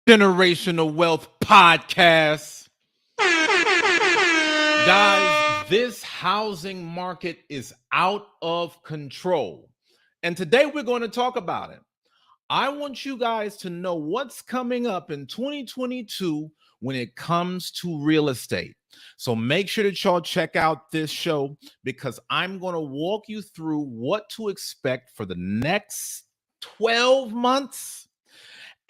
Generational Wealth Podcast. Guys, this housing market is out of control. And today we're going to talk about it. I want you guys to know what's coming up in 2022 when it comes to real estate. So make sure that y'all check out this show because I'm going to walk you through what to expect for the next 12 months.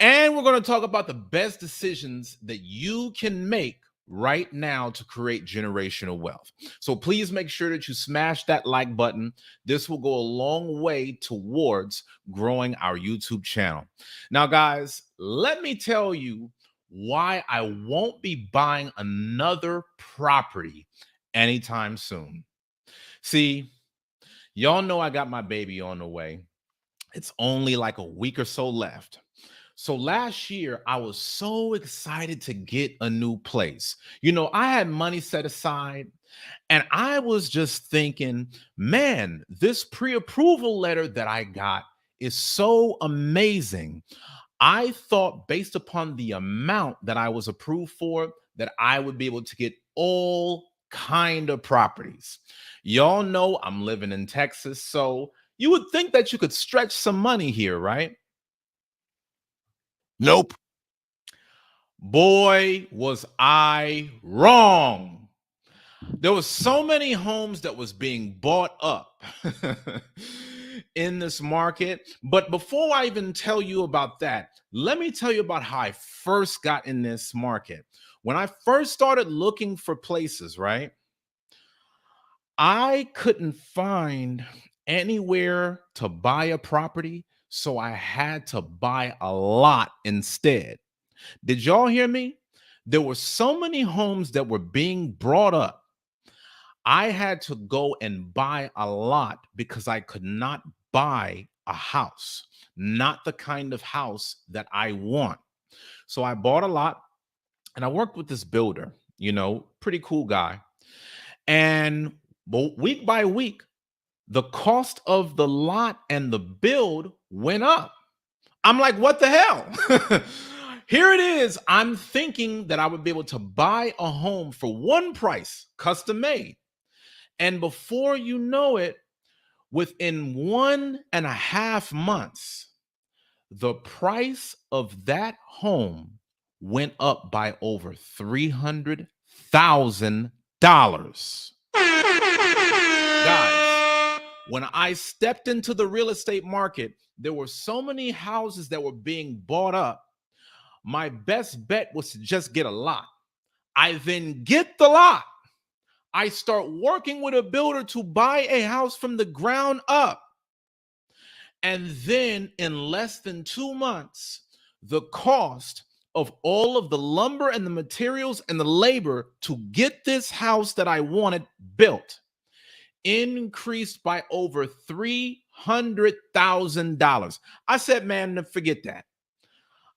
And we're going to talk about the best decisions that you can make right now to create generational wealth. So please make sure that you smash that like button. This will go a long way towards growing our YouTube channel. Now, guys, let me tell you why I won't be buying another property anytime soon. See, y'all know I got my baby on the way. It's only like a week or so left. So last year, I was so excited to get a new place. You know, I had money set aside and I was just thinking, man, this pre-approval letter that I got is so amazing. I thought based upon the amount that I was approved for, that I would be able to get all kind of properties. Y'all know I'm living in Texas, so you would think that you could stretch some money here, right? Nope. Boy, was I wrong. There was so many homes that was being bought up in this market. But before I even tell you about that, let me tell you about how I first got in this market. When I first started looking for places, right? I couldn't find anywhere to buy a property, so I had to buy a lot instead. Did y'all hear me? There were so many homes that were being brought up. I had to go and buy a lot because I could not buy a house, not the kind of house that I want. So I bought a lot and I worked with this builder, pretty cool guy. And week by week, the cost of the lot and the build went up. I'm like, what the hell? Here it is. I'm thinking that I would be able to buy a home for one price, custom made. And before you know it, within 1.5 months, the price of that home went up by over $300,000. Guys, when I stepped into the real estate market, there were so many houses that were being bought up. My best bet was to just get a lot. I then get the lot. I start working with a builder to buy a house from the ground up. And then in less than 2 months, the cost of all of the lumber and the materials and the labor to get this house that I wanted built increased by over $300,000. I said, man, forget that.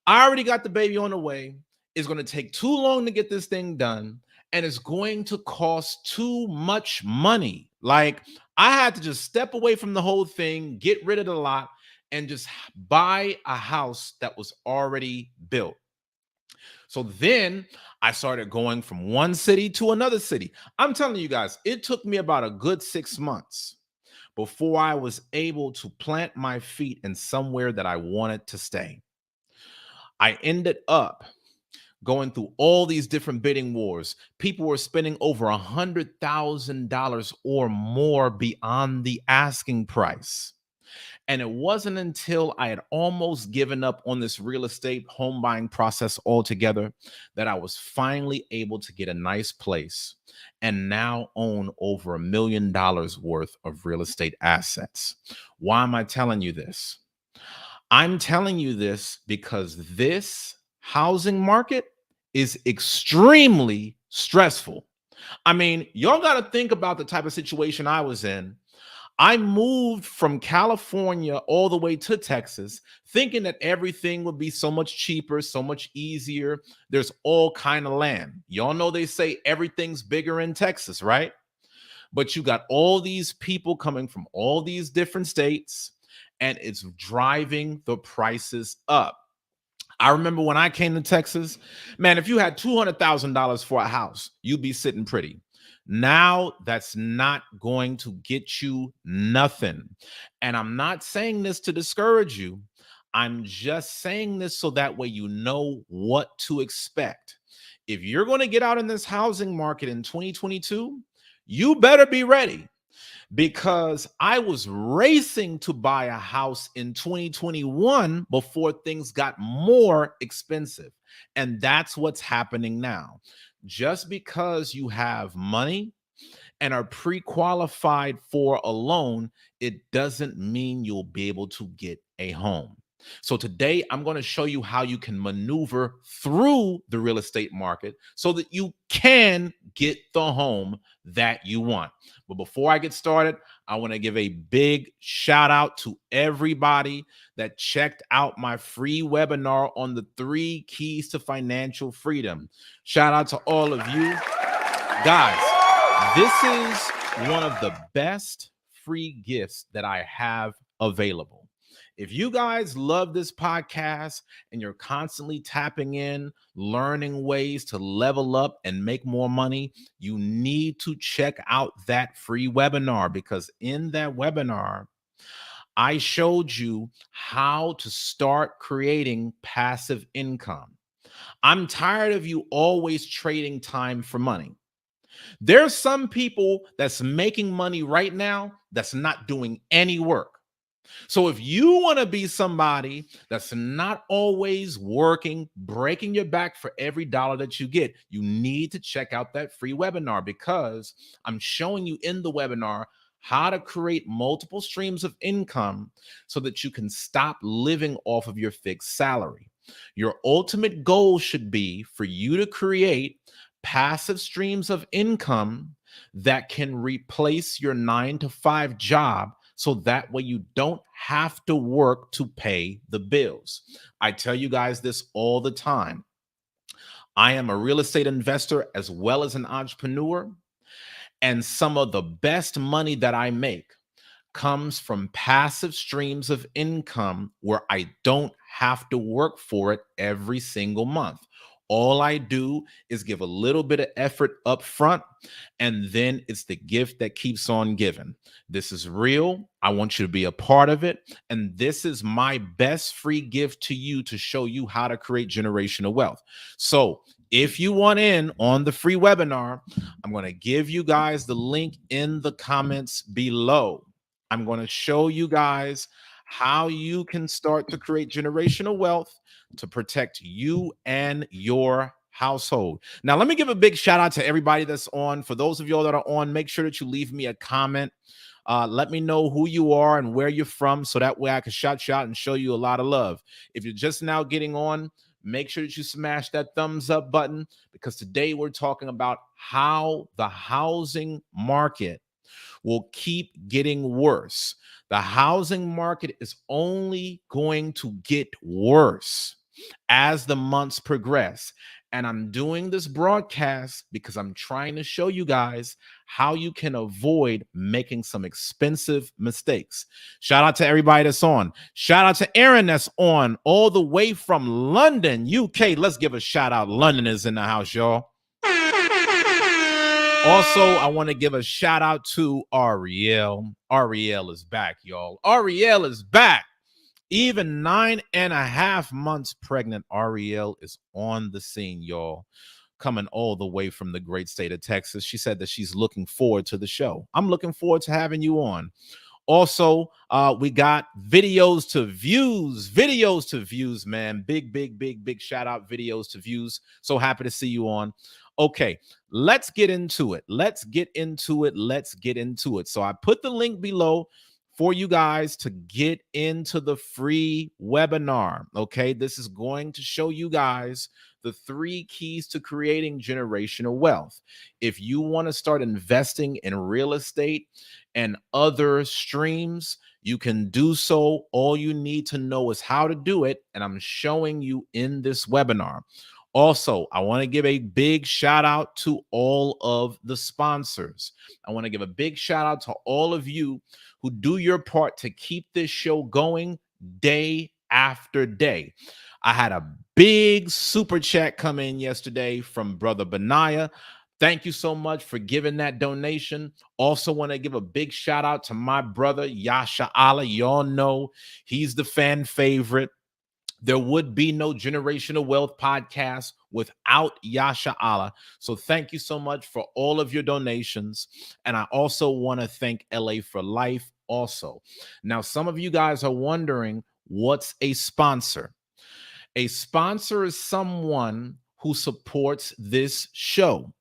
I already got the baby on the way. It's going to take too long to get this thing done, and it's going to cost too much money. Like, I had to just step away from the whole thing, get rid of the lot, and just buy a house that was already built. So then I started going from one city to another city. I'm telling you guys, it took me about a good 6 months before I was able to plant my feet in somewhere that I wanted to stay. I ended up going through all these different bidding wars. People were spending over $100,000 or more beyond the asking price. And it wasn't until I had almost given up on this real estate home buying process altogether that I was finally able to get a nice place and now own over $1 million worth of real estate assets. Why am I telling you this? I'm telling you this because this housing market is extremely stressful. I mean, y'all got to think about the type of situation I was in. I moved from California all the way to Texas, thinking that everything would be so much cheaper, so much easier. There's all kind of land. Y'all know they say everything's bigger in Texas, right? But you got all these people coming from all these different states, and it's driving the prices up. I remember when I came to Texas, man, if you had $200,000 for a house, you'd be sitting pretty. Now that's not going to get you nothing. And I'm not saying this to discourage you. I'm just saying this so that way you know what to expect. If you're going to get out in this housing market in 2022, you better be ready, because I was racing to buy a house in 2021 before things got more expensive. And that's what's happening now. Just because you have money and are pre-qualified for a loan, it doesn't mean you'll be able to get a home. So today I'm going to show you how you can maneuver through the real estate market so that you can get the home that you want. But before I get started, I want to give a big shout out to everybody that checked out my free webinar on the 3 keys to financial freedom. Shout out to all of you guys. This is one of the best free gifts that I have available. If you guys love this podcast and you're constantly tapping in, learning ways to level up and make more money, you need to check out that free webinar, because in that webinar, I showed you how to start creating passive income. I'm tired of you always trading time for money. There's some people that's making money right now that's not doing any work. So if you want to be somebody that's not always working, breaking your back for every dollar that you get, you need to check out that free webinar, because I'm showing you in the webinar how to create multiple streams of income so that you can stop living off of your fixed salary. Your ultimate goal should be for you to create passive streams of income that can replace your 9-to-5 job, so that way you don't have to work to pay the bills. I tell you guys this all the time. I am a real estate investor as well as an entrepreneur, and some of the best money that I make comes from passive streams of income where I don't have to work for it every single month. All I do is give a little bit of effort up front, and then it's the gift that keeps on giving. This is real. I want you to be a part of it. And this is my best free gift to you to show you how to create generational wealth. So if you want in on the free webinar, I'm going to give you guys the link in the comments below. I'm going to show you guys how you can start to create generational wealth to protect you and your household. Now, let me give a big shout out to everybody that's on. For those of y'all that are on, make sure that you leave me a comment. Let me know who you are and where you're from, so that way I can shout you out and show you a lot of love. If you're just now getting on, make sure that you smash that thumbs up button, because today we're talking about how the housing market will keep getting worse. The housing market is only going to get worse as the months progress. And I'm doing this broadcast because I'm trying to show you guys how you can avoid making some expensive mistakes. Shout out to everybody that's on. Shout out to Aaron that's on all the way from London, UK. Let's give a shout out. London is in the house, y'all. Also, I want to give a shout out to Ariel. Ariel is back, y'all. Ariel is back. Even 9.5 months pregnant, Ariel is on the scene, y'all. Coming all the way from the great state of Texas. She said that she's looking forward to the show. I'm looking forward to having you on. Also, we got videos to views, man. Big shout out, videos to views. So happy to see you on. Okay, let's get into it. Let's get into it. So I put the link below for you guys to get into the free webinar. Okay, this is going to show you guys the 3 keys to creating generational wealth. If you want to start investing in real estate and other streams, you can do so. All you need to know is how to do it, and I'm showing you in this webinar. Also, I want to give a big shout out to all of the sponsors. I want to give a big shout out to all of you who do your part to keep this show going day after day. I had a big super chat come in yesterday from Brother Benaiah. Thank you so much for giving that donation. Also, want to give a big shout out to my brother Yasha Allah. Y'all know he's the fan favorite. There would be no Generational Wealth podcast without Yasha Allah. So thank you so much for all of your donations. And I also want to thank LA for Life also. Now, some of you guys are wondering, what's a sponsor? A sponsor is someone who supports this show.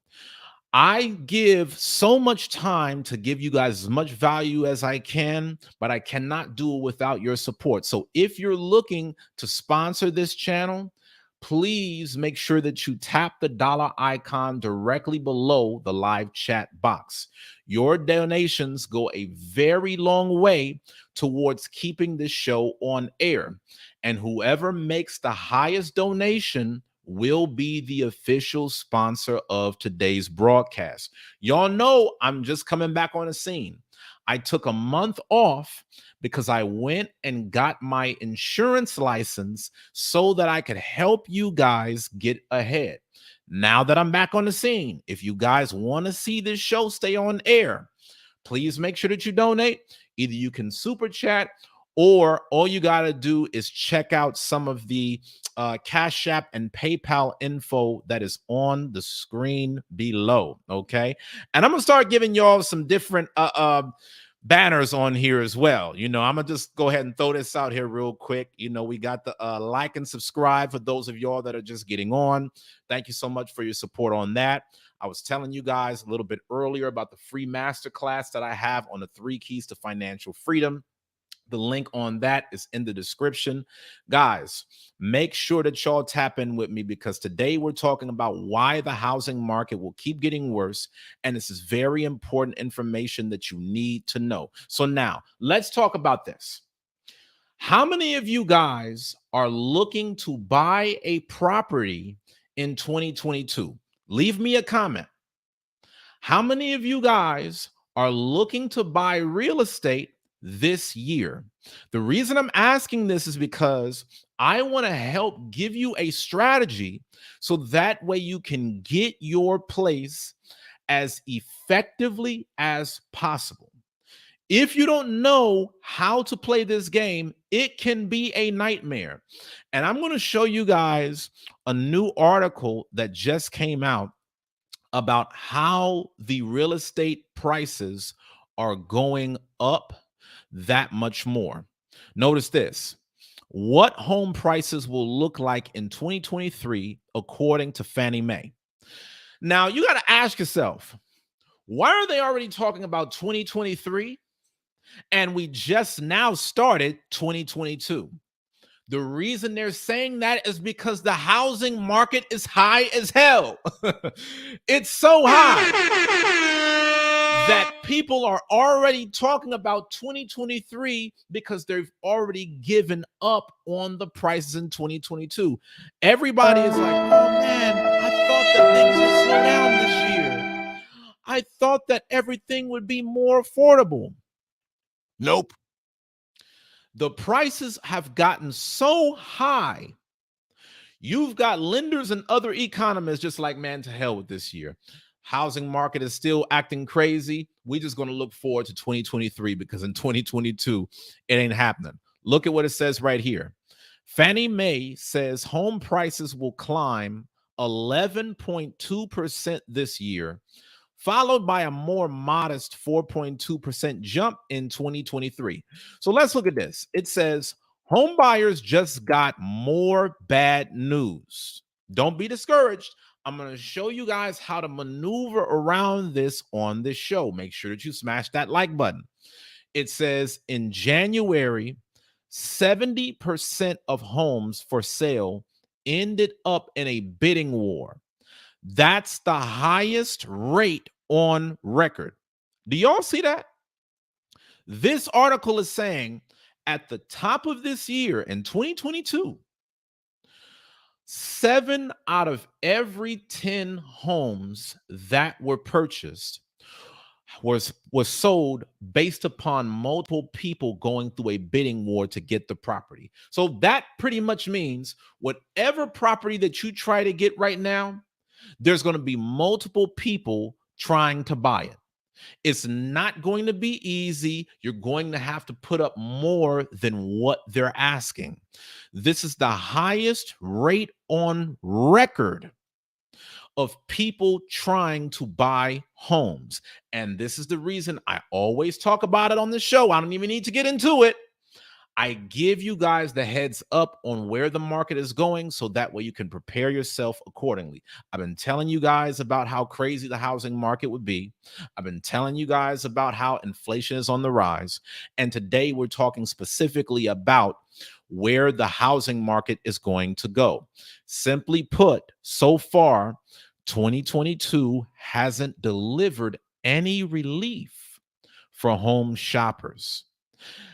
I give so much time to give you guys as much value as I can, but I cannot do it without your support. So if you're looking to sponsor this channel, please make sure that you tap the dollar icon directly below the live chat box. Your donations go a very long way towards keeping this show on air. And whoever makes the highest donation will be the official sponsor of today's broadcast. Y'all know I'm just coming back on the scene. I took a month off because I went and got my insurance license so that I could help you guys get ahead. Now that I'm back on the scene, if you guys want to see this show stay on air, please make sure that you donate. Either you can super chat, or all you got to do is check out some of the Cash App and PayPal info that is on the screen below. Okay. And I'm going to start giving y'all some different banners on here as well. I'm going to just go ahead and throw this out here real quick. We got the like and subscribe for those of y'all that are just getting on. Thank you so much for your support on that. I was telling you guys a little bit earlier about the free masterclass that I have on the 3 keys to financial freedom. The link on that is in the description. Guys, make sure that y'all tap in with me, because today we're talking about why the housing market will keep getting worse. And this is very important information that you need to know. So now let's talk about this. How many of you guys are looking to buy a property in 2022? Leave me a comment. How many of you guys are looking to buy real estate this year? The reason I'm asking this is because I want to help give you a strategy so that way you can get your place as effectively as possible. If you don't know how to play this game, it can be a nightmare. And I'm going to show you guys a new article that just came out about how the real estate prices are going up that much more. Notice this. What home prices will look like in 2023 according to Fannie Mae. Now, you got to ask yourself, why are they already talking about 2023 and we just now started 2022? The reason they're saying that is because the housing market is high as hell. It's so high that people are already talking about 2023 because they've already given up on the prices in 2022. Everybody is like, oh man, I thought that things would slow down this year. I thought that everything would be more affordable. Nope. The prices have gotten so high. You've got lenders and other economists just like, man, to hell with this year. Housing market is still acting crazy. We're just going to look forward to 2023 because in 2022, it ain't happening. Look at what it says right here. Fannie Mae says home prices will climb 11.2% this year, followed by a more modest 4.2% jump in 2023. So let's look at this. It says home buyers just got more bad news. Don't be discouraged. I'm going to show you guys how to maneuver around this on this show. Make sure that you smash that like button. It says in January, 70% of homes for sale ended up in a bidding war. That's the highest rate on record. Do y'all see that? This article is saying at the top of this year in 2022, 7 out of every 10 homes that were purchased was sold based upon multiple people going through a bidding war to get the property. So that pretty much means whatever property that you try to get right now, there's going to be multiple people trying to buy it. It's not going to be easy. You're going to have to put up more than what they're asking. This is the highest rate on record of people trying to buy homes. And this is the reason I always talk about it on the show. I don't even need to get into it. I give you guys the heads up on where the market is going so that way you can prepare yourself accordingly. I've been telling you guys about how crazy the housing market would be. I've been telling you guys about how inflation is on the rise. And today we're talking specifically about where the housing market is going to go. Simply put, so far, 2022 hasn't delivered any relief for home shoppers.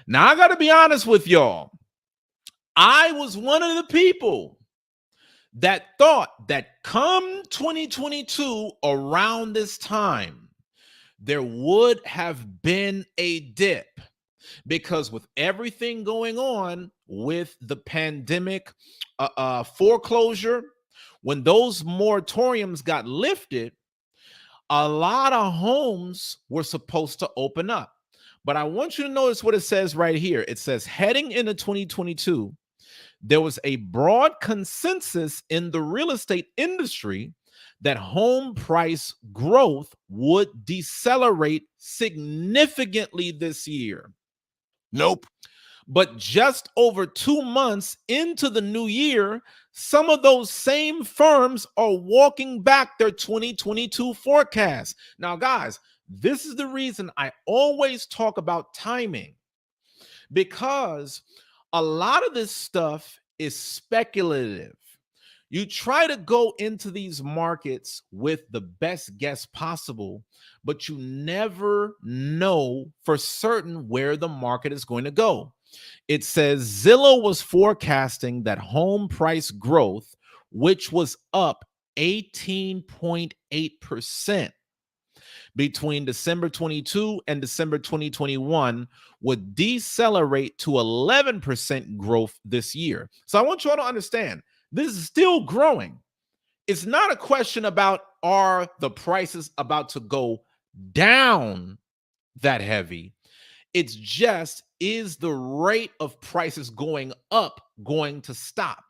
Now, I got to be honest with y'all. I was one of the people that thought that come 2022, around this time, there would have been a dip because with everything going on with the pandemic, foreclosure, when those moratoriums got lifted, a lot of homes were supposed to open up. But I want you to notice what it says right here. It says, heading into 2022, there was a broad consensus in the real estate industry that home price growth would decelerate significantly this year. Nope. But just over 2 months into the new year, some of those same firms are walking back their 2022 forecast. Now, guys, this is the reason I always talk about timing, because a lot of this stuff is speculative. You try to go into these markets with the best guess possible, but you never know for certain where the market is going to go. It says Zillow was forecasting that home price growth, which was up 18.8% between December 22 and December 2021, would decelerate to 11% growth this year. So I want you all to understand, this is still growing. It's not a question about are the prices about to go down that heavy. It's just, is the rate of prices going up going to stop?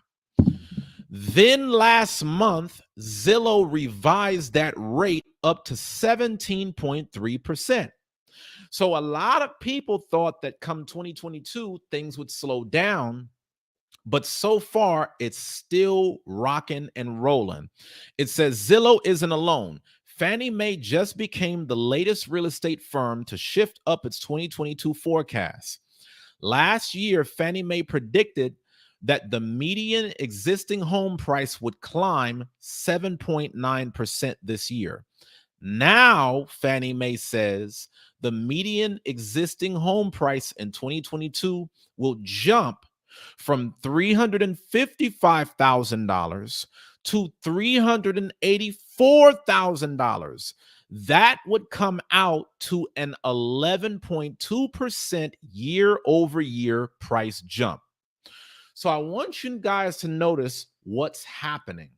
Then last month, Zillow revised that rate up to 17.3%. So a lot of people thought that come 2022, things would slow down. But so far, it's still rocking and rolling. It says Zillow isn't alone. Fannie Mae just became the latest real estate firm to shift up its 2022 forecast. Last year, Fannie Mae predicted that the median existing home price would climb 7.9% this year. Now, Fannie Mae says the median existing home price in 2022 will jump from $355,000 to $384,000. That would come out to an 11.2% year over year price jump. So I want you guys to notice what's happening.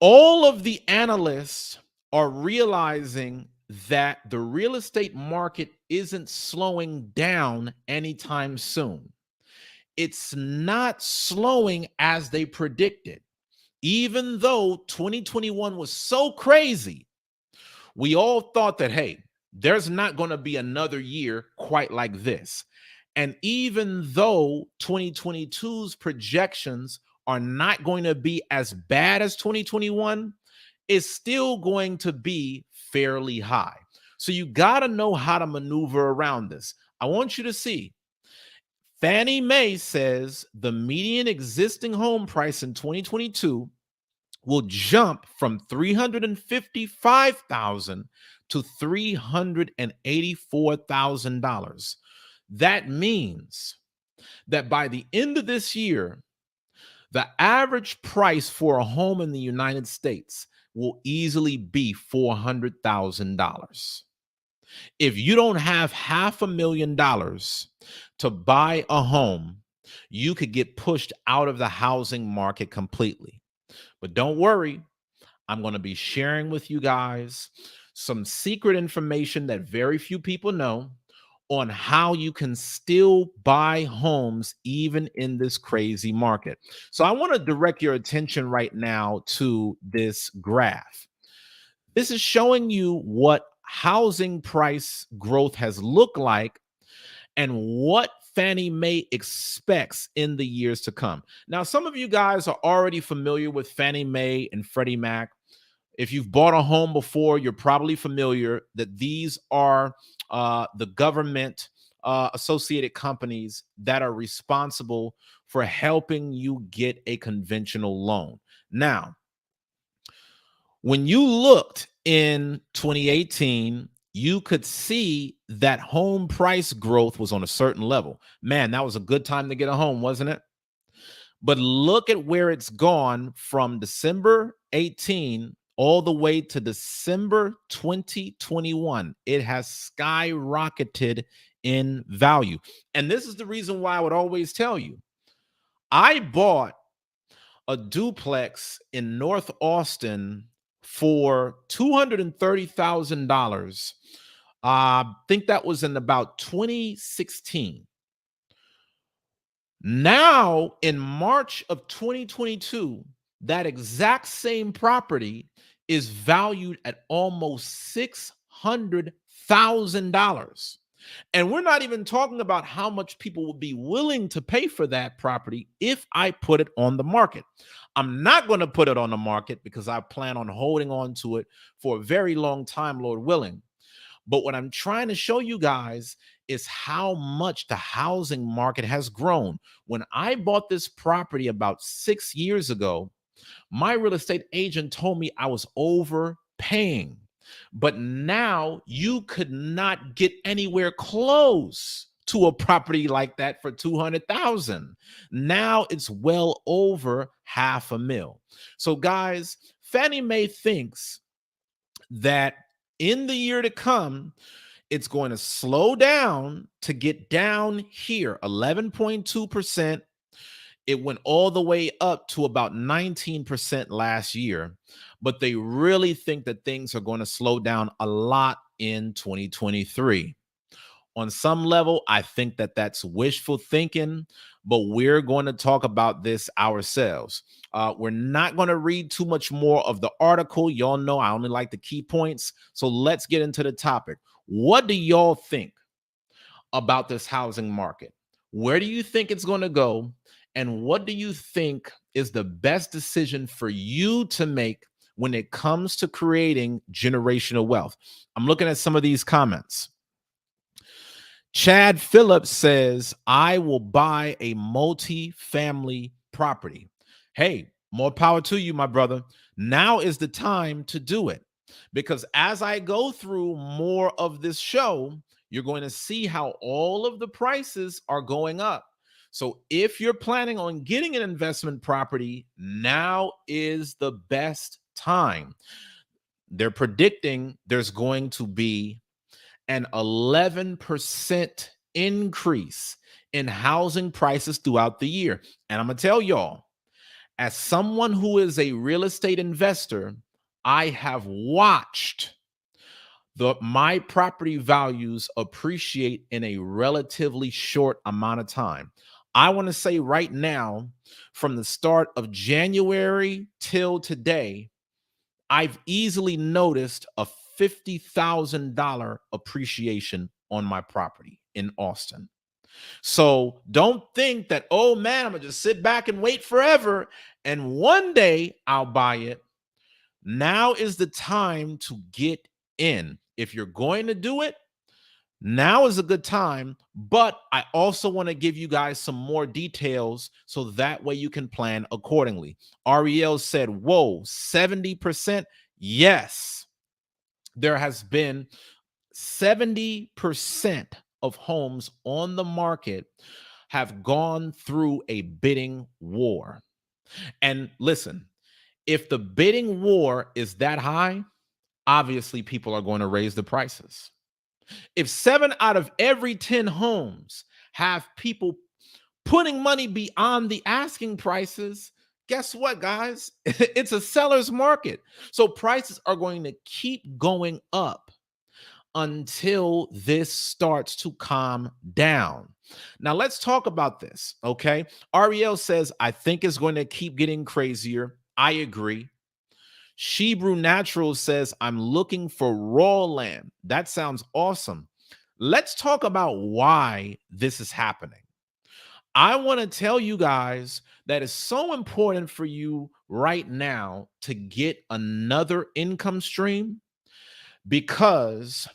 All of the analysts are realizing that the real estate market isn't slowing down anytime soon. It's not slowing as they predicted. Even though 2021 was so crazy, we all thought that, hey, there's not going to be another year quite like this. And even though 2022's projections are not going to be as bad as 2021, it's still going to be fairly high. So you got to know how to maneuver around this. I want you to see. Fannie Mae says the median existing home price in 2022 will jump from $355,000 to $384,000. That means that by the end of this year, The average price for a home in the United States will easily be $400,000. If you don't have $500,000 to buy a home, you could get pushed out of the housing market completely. But don't worry, I'm going to be sharing with you guys some secret information that very few people know on how you can still buy homes even in this crazy market. So I want to direct your attention right now to this graph. This is showing you what housing price growth has looked like and what Fannie Mae expects in the years to come. Now, some of you guys are already familiar with Fannie Mae and Freddie Mac. If you've bought a home before, you're probably familiar that these are the government associated companies that are responsible for helping you get a conventional loan. Now, when you looked in 2018, you could see that home price growth was on a certain level. Man, that was a good time to get a home, wasn't it? But look at where it's gone from December 18 all the way to December 2021. It has skyrocketed in value. And this is the reason why I would always tell you I bought a duplex in North Austin for $230,000. I think that was in about 2016. Now, in March of 2022, that exact same property is valued at almost $600,000. And we're not even talking about how much people will be willing to pay for that property if I put it on the market. I'm not going to put it on the market because I plan on holding on to it for a very long time, Lord willing. But what I'm trying to show you guys is how much the housing market has grown. When I bought this property about 6 years ago, my real estate agent told me I was overpaying. But now you could not get anywhere close to a property like that for 200,000. Now it's well over $500,000. So guys, Fannie Mae thinks that in the year to come, it's going to slow down to get down here, 11.2%. It went all the way up to about 19% last year, but they really think that things are going to slow down a lot in 2023. On some level, I think that that's wishful thinking, but we're going to talk about this ourselves. We're not going to read too much more of the article. Y'all know I only like the key points. So let's get into the topic. What do y'all think about this housing market? Where do you think it's going to go? And what do you think is the best decision for you to make when it comes to creating generational wealth? I'm looking at some of these comments. Chad Phillips says, I will buy a multi-family property. Hey, more power to you, my brother. Now is the time to do it. Because as I go through more of this show, you're going to see how all of the prices are going up. So if you're planning on getting an investment property, now is the best time. They're predicting there's going to be an 11% increase in housing prices throughout the year. And I'm going to tell y'all, as someone who is a real estate investor, I have watched my property values appreciate in a relatively short amount of time. I want to say right now, from the start of January till today, I've easily noticed a $50,000 appreciation on my property in Austin. So don't think that, oh man, I'm gonna just sit back and wait forever and one day I'll buy it. Now is the time to get in. If you're going to do it, now is a good time, but I also want to give you guys some more details so that way you can plan accordingly. Ariel said, whoa, 70%? Yes, there has been 70% of homes on the market have gone through a bidding war. And listen, if the bidding war is that high, obviously people are going to raise the prices. If 7 out of every 10 homes have people putting money beyond the asking prices, guess what, guys? It's a seller's market. So prices are going to keep going up until this starts to calm down. Now, let's talk about this, okay? Ariel says, I think it's going to keep getting crazier. I agree. Shebrew Natural says, I'm looking for raw land. That sounds awesome. Let's talk about why this is happening. I want to tell you guys that it's so important for you right now to get another income stream because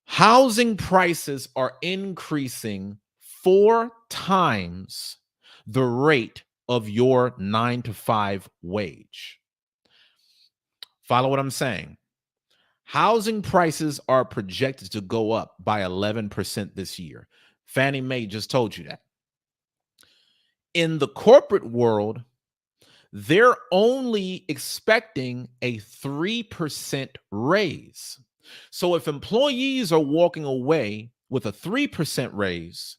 housing prices are increasing 4 times the rate of your 9 to 5 wage. Follow what I'm saying? Housing prices are projected to go up by 11% this year. Fannie Mae just told you that. In the corporate world, they're only expecting a 3% raise. So if employees are walking away with a 3% raise,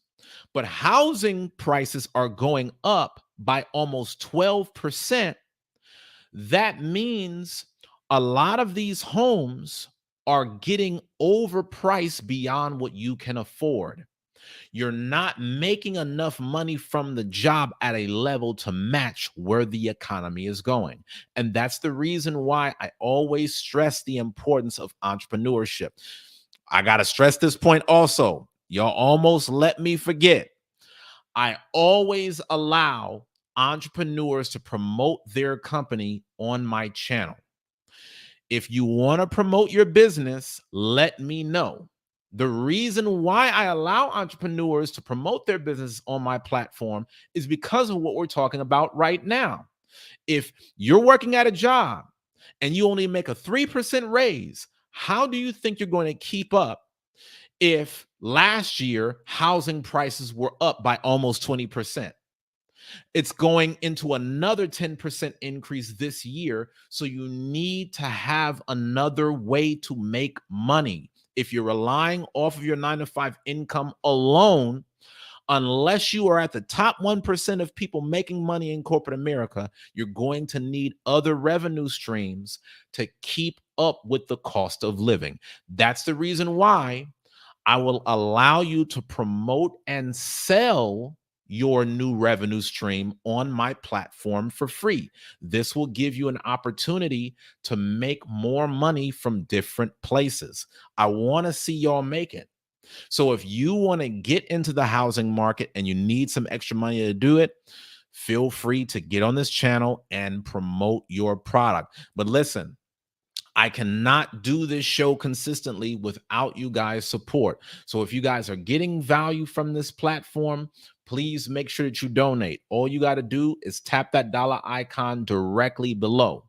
but housing prices are going up by almost 12%, that means a lot of these homes are getting overpriced beyond what you can afford. You're not making enough money from the job at a level to match where the economy is going. And that's the reason why I always stress the importance of entrepreneurship. I got to stress this point also. Y'all almost let me forget. I always allow entrepreneurs to promote their company on my channel. If you want to promote your business, let me know. The reason why I allow entrepreneurs to promote their business on my platform is because of what we're talking about right now. If you're working at a job and you only make a 3% raise, how do you think you're going to keep up if last year housing prices were up by almost 20%? It's going into another 10% increase this year. So you need to have another way to make money. If you're relying off of your 9 to 5 income alone, unless you are at the top 1% of people making money in corporate America, you're going to need other revenue streams to keep up with the cost of living. That's the reason why I will allow you to promote and sell your new revenue stream on my platform for free. This will give you an opportunity to make more money from different places. I want to see y'all make it. So if you want to get into the housing market and you need some extra money to do it, feel free to get on this channel and promote your product. But listen, I cannot do this show consistently without you guys' support. So if you guys are getting value from this platform, please make sure that you donate. All you got to do is tap that dollar icon directly below.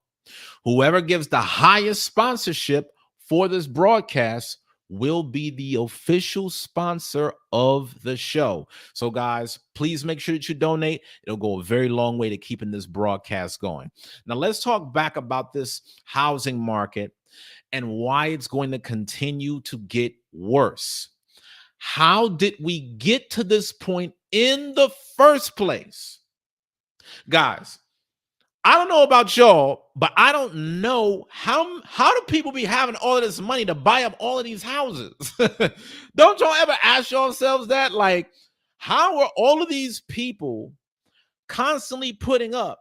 Whoever gives the highest sponsorship for this broadcast will be the official sponsor of the show. So guys, please make sure that you donate. It'll go a very long way to keeping this broadcast going. Now let's talk back about this housing market and why it's going to continue to get worse. How did we get to this point in the first place? Guys, I don't know about y'all, but I don't know how do people be having all of this money to buy up all of these houses? Don't y'all ever ask yourselves that? Like, how are all of these people constantly putting up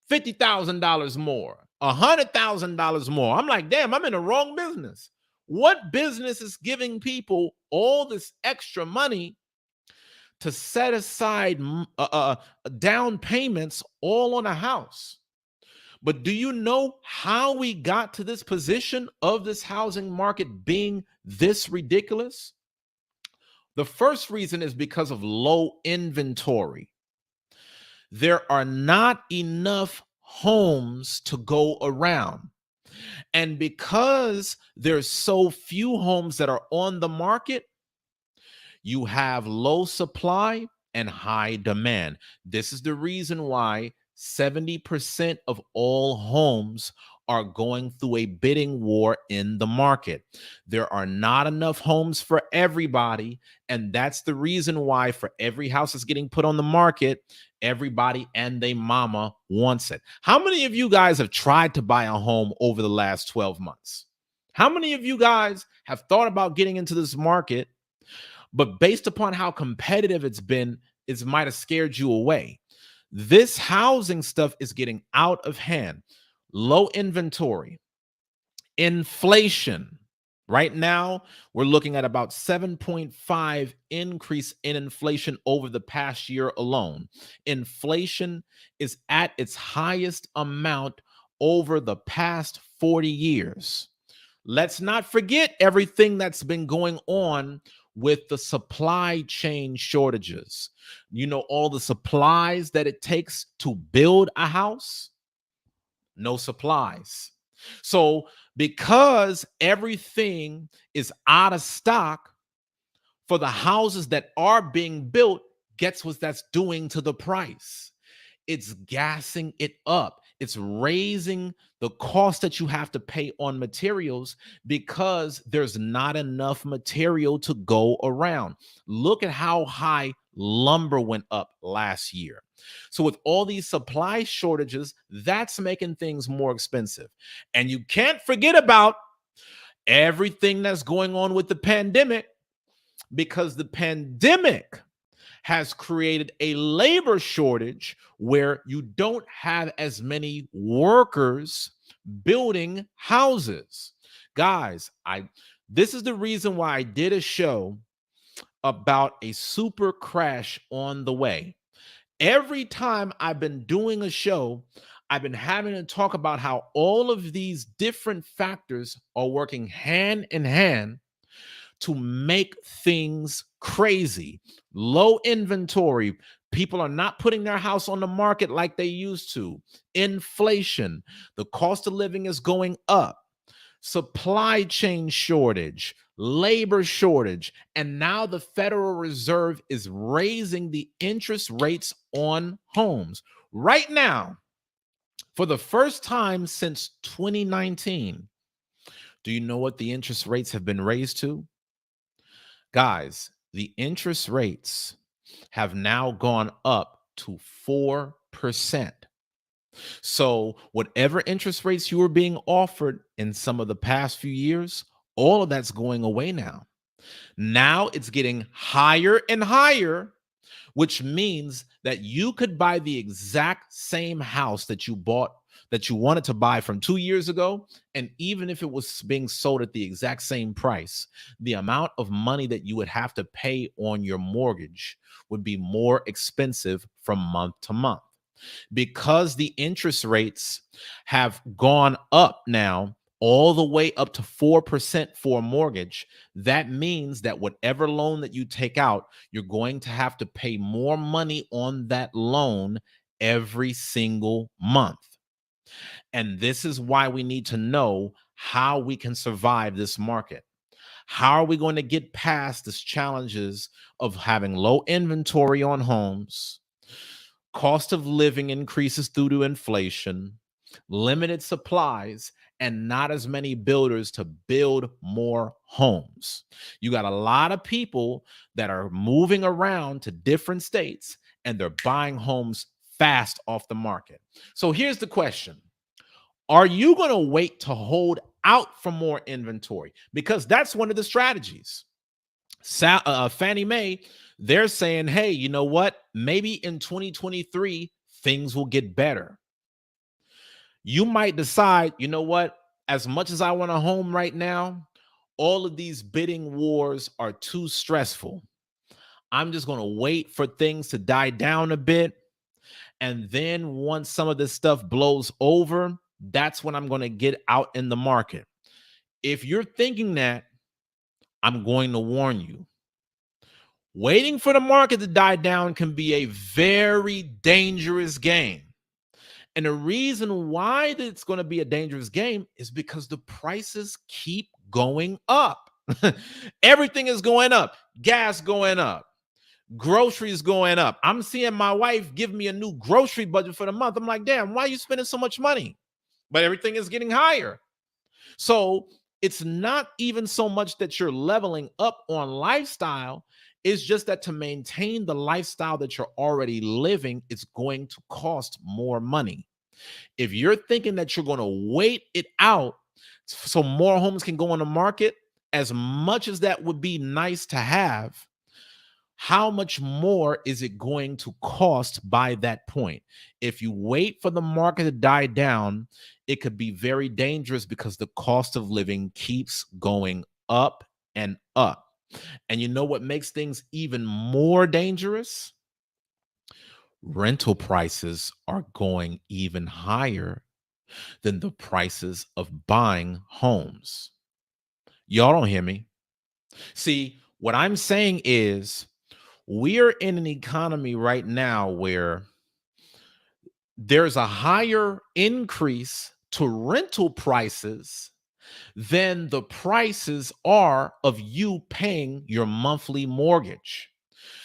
$50,000 more, $100,000 more? I'm like, damn, I'm in the wrong business. What business is giving people all this extra money to set aside down payments all on a house? But do you know how we got to this position of this housing market being this ridiculous? The first reason is because of low inventory. There are not enough homes to go around. And because there's so few homes that are on the market, you have low supply and high demand. This is the reason why 70% of all homes are going through a bidding war in the market. There are not enough homes for everybody. And that's the reason why for every house that's getting put on the market, everybody and their mama wants it. How many of you guys have tried to buy a home over the last 12 months? How many of you guys have thought about getting into this market, but based upon how competitive it's been, it might have scared you away? This housing stuff is getting out of hand. Low inventory, inflation. Right now, we're looking at about 7.5 increase in inflation over the past year alone. Inflation is at its highest amount over the past 40 years. Let's not forget everything that's been going on with the supply chain shortages. You know, all the supplies that it takes to build a house, no supplies. So, because everything is out of stock for the houses that are being built, guess what that's doing to the price? It's gassing it up. It's raising the cost that you have to pay on materials because there's not enough material to go around. Look at how high lumber went up last year. So with all these supply shortages, that's making things more expensive. And you can't forget about everything that's going on with the pandemic, because the pandemic has created a labor shortage where you don't have as many workers building houses. Guys, this is the reason why I did a show about a super crash on the way. Every time I've been doing a show, I've been having to talk about how all of these different factors are working hand in hand to make things crazy. Low inventory. People are not putting their house on the market like they used to. Inflation. The cost of living is going up. Supply chain shortage, labor shortage, and now the Federal Reserve is raising the interest rates on homes. Right now, for the first time since 2019, do you know what the interest rates have been raised to? Guys, the interest rates have now gone up to 4%. So, whatever interest rates you were being offered in some of the past few years, all of that's going away now. Now it's getting higher and higher, which means that you could buy the exact same house that you bought, that you wanted to buy from 2 years ago. And even if it was being sold at the exact same price, the amount of money that you would have to pay on your mortgage would be more expensive from month to month. Because the interest rates have gone up now, all the way up to 4% for a mortgage, that means that whatever loan that you take out, you're going to have to pay more money on that loan every single month. And this is why we need to know how we can survive this market. How are we going to get past these challenges of having low inventory on homes, cost of living increases due to inflation, limited supplies, and not as many builders to build more homes? You got a lot of people that are moving around to different states and they're buying homes fast off the market. So here's the question. Are you going to wait to hold out for more inventory? Because that's one of the strategies. Fannie Mae, they're saying, hey, you know what? Maybe in 2023, things will get better. You might decide, you know what? As much as I want a home right now, all of these bidding wars are too stressful. I'm just going to wait for things to die down a bit. And then once some of this stuff blows over, that's when I'm going to get out in the market. If you're thinking that, I'm going to warn you. Waiting for the market to die down can be a very dangerous game. And the reason why it's going to be a dangerous game is because the prices keep going up. Everything is going up. Gas going up. Groceries going up. I'm seeing my wife give me a new grocery budget for the month. I'm like, damn, why are you spending so much money? But everything is getting higher. So it's not even so much that you're leveling up on lifestyle. It's just that to maintain the lifestyle that you're already living, it's going to cost more money. If you're thinking that you're going to wait it out so more homes can go on the market, as much as that would be nice to have, how much more is it going to cost by that point? If you wait for the market to die down, it could be very dangerous because the cost of living keeps going up and up. And you know what makes things even more dangerous? Rental prices are going even higher than the prices of buying homes. Y'all don't hear me. See, what I'm saying is we're in an economy right now where there's a higher increase to rental prices than the prices are of you paying your monthly mortgage.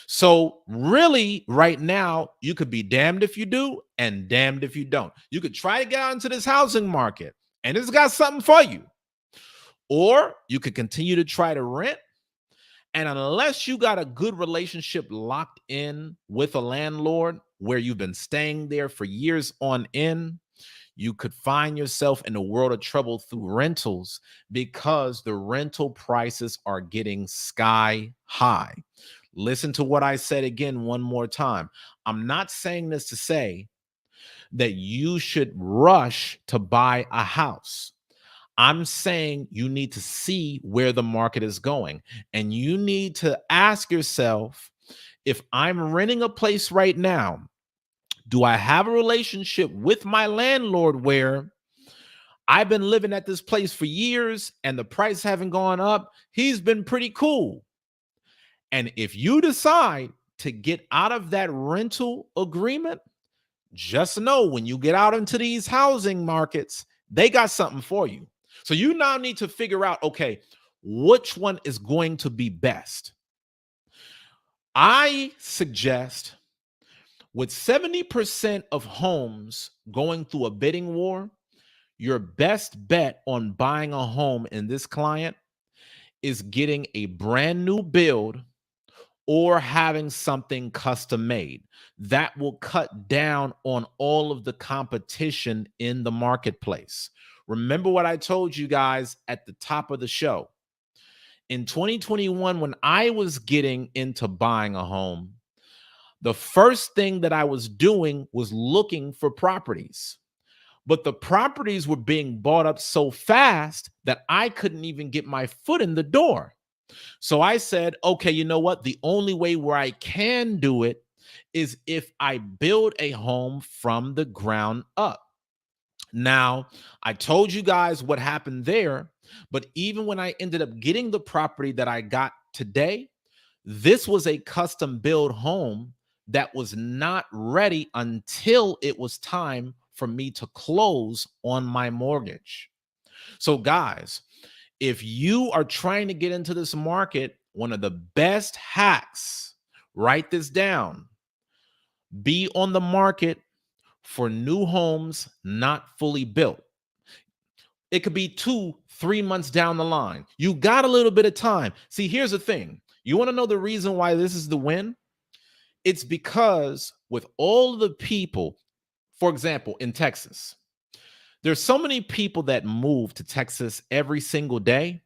So, really, right now, you could be damned if you do and damned if you don't. You could try to get out into this housing market and it's got something for you, or you could continue to try to rent. And unless you got a good relationship locked in with a landlord where you've been staying there for years on end, you could find yourself in a world of trouble through rentals because the rental prices are getting sky high. Listen to what I said again one more time. I'm not saying this to say that you should rush to buy a house. I'm saying you need to see where the market is going. And you need to ask yourself, if I'm renting a place right now, do I have a relationship with my landlord where I've been living at this place for years and the price haven't gone up? He's been pretty cool. And if you decide to get out of that rental agreement, just know when you get out into these housing markets, they got something for you. So you now need to figure out, okay, which one is going to be best? I suggest with 70% of homes going through a bidding war, your best bet on buying a home in this client is getting a brand new build or having something custom made. That will cut down on all of the competition in the marketplace. Remember what I told you guys at the top of the show. In 2021, when I was getting into buying a home, the first thing that I was doing was looking for properties. But the properties were being bought up so fast that I couldn't even get my foot in the door. So I said, okay, you know what? The only way where I can do it is if I build a home from the ground up. Now, I told you guys what happened there, but even when I ended up getting the property that I got today, this was a custom build home that was not ready until it was time for me to close on my mortgage. So, guys, if you are trying to get into this market, one of the best hacks, write this down, be on the market for new homes not fully built. It could be 2-3 months down the line. You got a little bit of time. See, here's the thing. You want to know the reason why this is the win? It's because with all the people, for example, in Texas, there's so many people that move to Texas every single day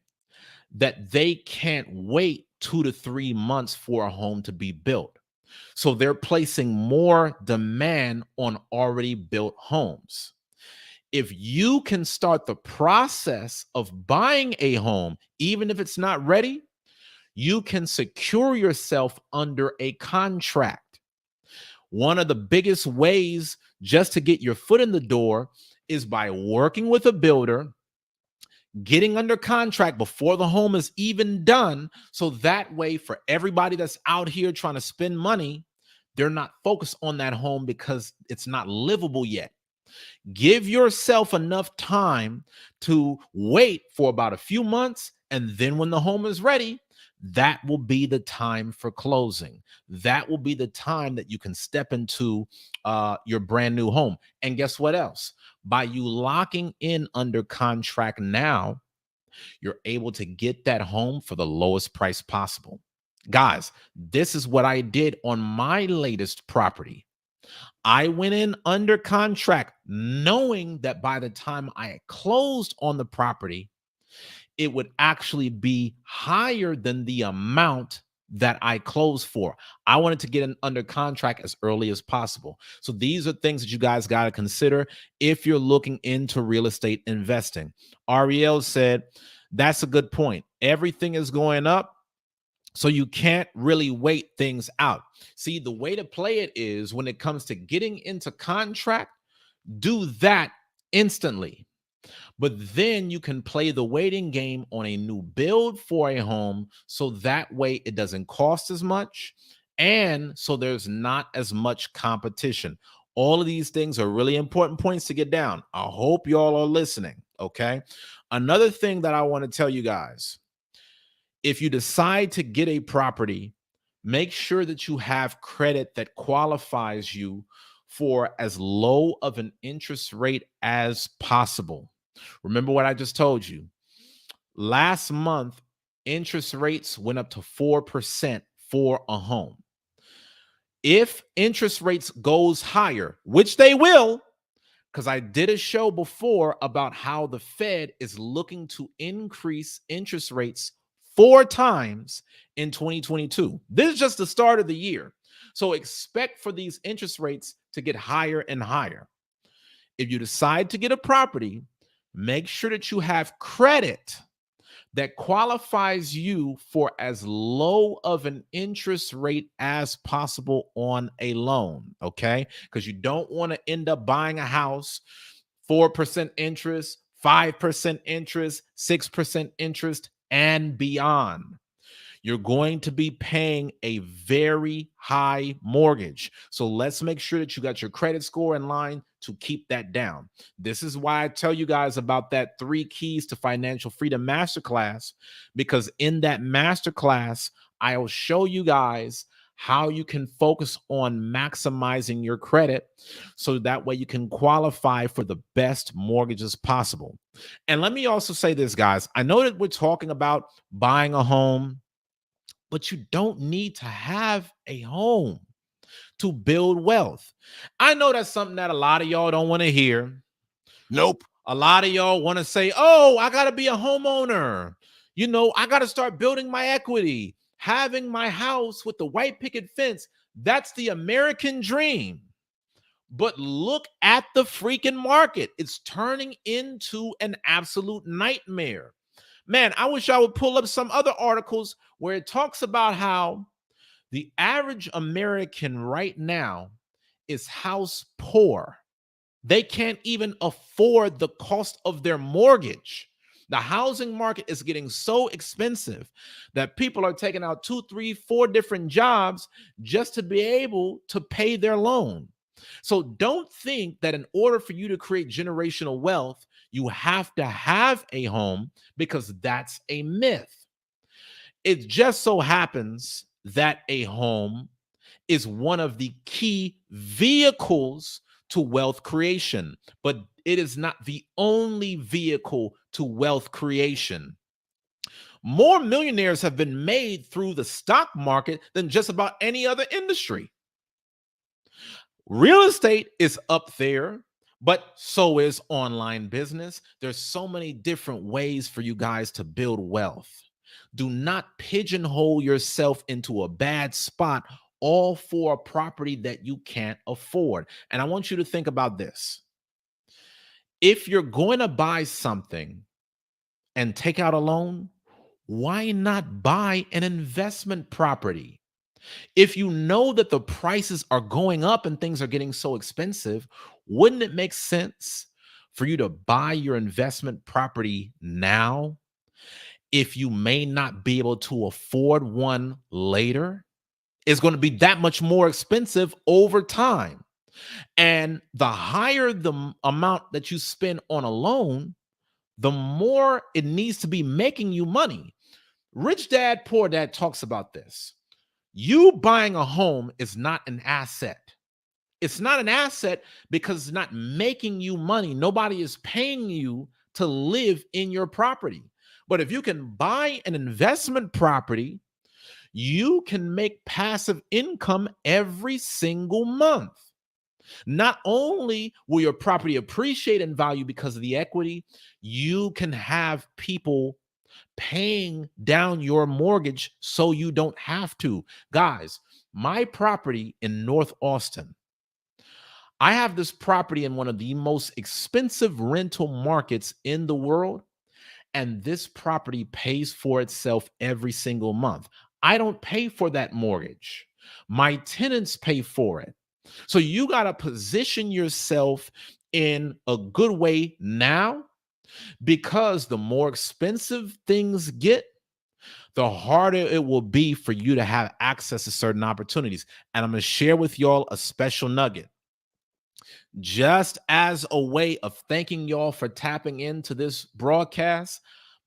that they can't wait 2 to 3 months for a home to be built. So they're placing more demand on already built homes. If you can start the process of buying a home, even if it's not ready, you can secure yourself under a contract. One of the biggest ways just to get your foot in the door is by working with a builder, getting under contract before the home is even done. So that way, for everybody that's out here trying to spend money, they're not focused on that home because it's not livable yet. Give yourself enough time to wait for about a few months. And then when the home is ready, that will be the time for closing. That will be the time that you can step into your brand new home. And guess what else? By you locking in under contract now, you're able to get that home for the lowest price possible. Guys, this is what I did on my latest property. I went in under contract knowing that by the time I closed on the property, it would actually be higher than the amount that I closed for. I wanted to get in under contract as early as possible. So these are things that you guys got to consider if you're looking into real estate investing. Ariel said, that's a good point. Everything is going up, so you can't really wait things out. See, the way to play it is when it comes to getting into contract, do that instantly. But then you can play the waiting game on a new build for a home, so that way it doesn't cost as much, and so there's not as much competition. All of these things are really important points to get down. I hope y'all are listening, okay? Another thing that I want to tell you guys, if you decide to get a property, make sure that you have credit that qualifies you for as low of an interest rate as possible. Remember what I just told you. Last month, interest rates went up to 4% for a home. If interest rates goes higher, which they will, because I did a show before about how the Fed is looking to increase interest rates 4 times in 2022. This is just the start of the year. So expect for these interest rates to get higher and higher. If you decide to get a property, make sure that you have credit that qualifies you for as low of an interest rate as possible on a loan, okay? Because you don't want to end up buying a house, 4% interest, 5% interest, 6% interest, and beyond. You're going to be paying a very high mortgage. So let's make sure that you got your credit score in line to keep that down. This is why I tell you guys about that 3 Keys to Financial Freedom Masterclass, because in that masterclass, I'll show you guys how you can focus on maximizing your credit so that way you can qualify for the best mortgages possible. And let me also say this, guys. I know that we're talking about buying a home, but you don't need to have a home to build wealth. I know that's something that a lot of y'all don't want to hear. Nope. A lot of y'all want to say, oh, I got to be a homeowner. I got to start building my equity, having my house with the white picket fence. That's the American dream. But look at the freaking market. It's turning into an absolute nightmare. Man, I wish I would pull up some other articles where it talks about how the average American right now is house poor. They can't even afford the cost of their mortgage. The housing market is getting so expensive that people are taking out 2, 3, 4 different jobs just to be able to pay their loan. So don't think that in order for you to create generational wealth, you have to have a home, because that's a myth. It just so happens that a home is one of the key vehicles to wealth creation, but it is not the only vehicle to wealth creation. More millionaires have been made through the stock market than just about any other industry. Real estate is up there, but so is online business. There's so many different ways for you guys to build wealth. Do not pigeonhole yourself into a bad spot, all for a property that you can't afford. And I want you to think about this. If you're going to buy something and take out a loan, why not buy an investment property? If you know that the prices are going up and things are getting so expensive, wouldn't it make sense for you to buy your investment property now if you may not be able to afford one later? It's going to be that much more expensive over time. And the higher the amount that you spend on a loan, the more it needs to be making you money. Rich Dad, Poor Dad talks about this. You buying a home is not an asset. It's not an asset because it's not making you money. Nobody is paying you to live in your property. But if you can buy an investment property, you can make passive income every single month. Not only will your property appreciate in value because of the equity, you can have people paying down your mortgage so you don't have to. Guys, my property in North Austin, I have this property in one of the most expensive rental markets in the world, and this property pays for itself every single month. I don't pay for that mortgage. My tenants pay for it. So you got to position yourself in a good way now, because the more expensive things get, the harder it will be for you to have access to certain opportunities. And I'm going to share with y'all a special nugget. Just as a way of thanking y'all for tapping into this broadcast,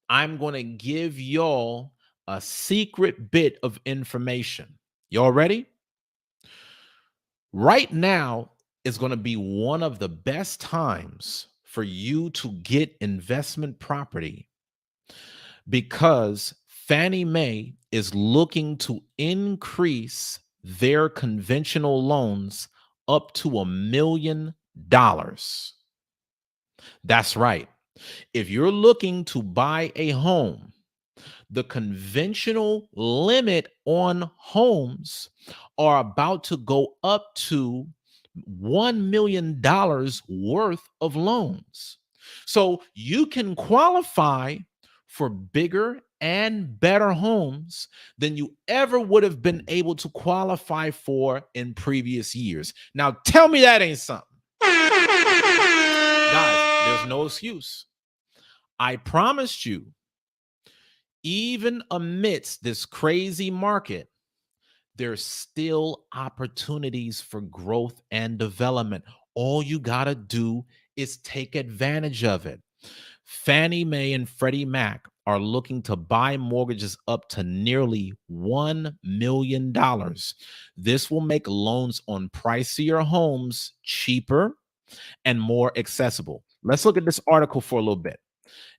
I'm going to give y'all a secret bit of information. Y'all ready? Right now is going to be one of the best times for you to get investment property, because Fannie Mae is looking to increase their conventional loans up to $1 million. That's right. If you're looking to buy a home, the conventional limit on homes are about to go up to $1 million worth of loans. So you can qualify for bigger and better homes than you ever would have been able to qualify for in previous years. Now, tell me that ain't something. Guys, there's no excuse. I promised you, even amidst this crazy market, there's still opportunities for growth and development. All you got to do is take advantage of it. Fannie Mae and Freddie Mac are looking to buy mortgages up to nearly $1 million. This will make loans on pricier homes cheaper and more accessible. Let's look at this article for a little bit.